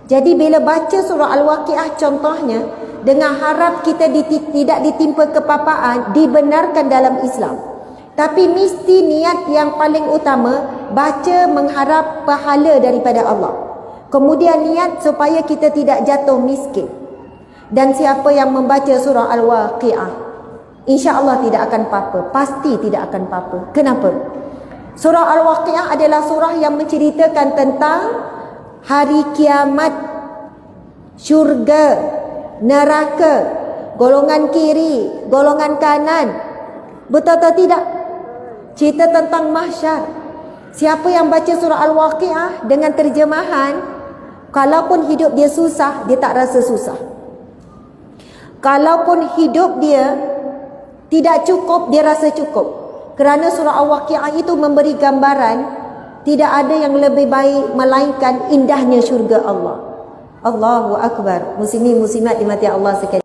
Jadi bila baca surah Al-Waqiah contohnya, dengan harap kita tidak ditimpa kepapaan, dibenarkan dalam Islam. Tapi mesti niat yang paling utama, baca mengharap pahala daripada Allah. Kemudian niat supaya kita tidak jatuh miskin. Dan siapa yang membaca surah Al-Waqiah, insya-Allah tidak akan apa-apa. Pasti tidak akan apa-apa. Kenapa? Surah Al-Waqiah adalah surah yang menceritakan tentang hari kiamat, syurga, neraka, golongan kiri, golongan kanan. Betul atau tidak? Cerita tentang mahsyar. Siapa yang baca surah Al-Waqiah dengan terjemahan, kalaupun hidup dia susah, dia tak rasa susah. Kalaupun hidup dia tidak cukup, dia rasa cukup. Kerana surah Al-Waqiah itu memberi gambaran, tidak ada yang lebih baik melainkan indahnya syurga Allah. Allahu Akbar. Muslimin muslimat dimati Allah sekalian.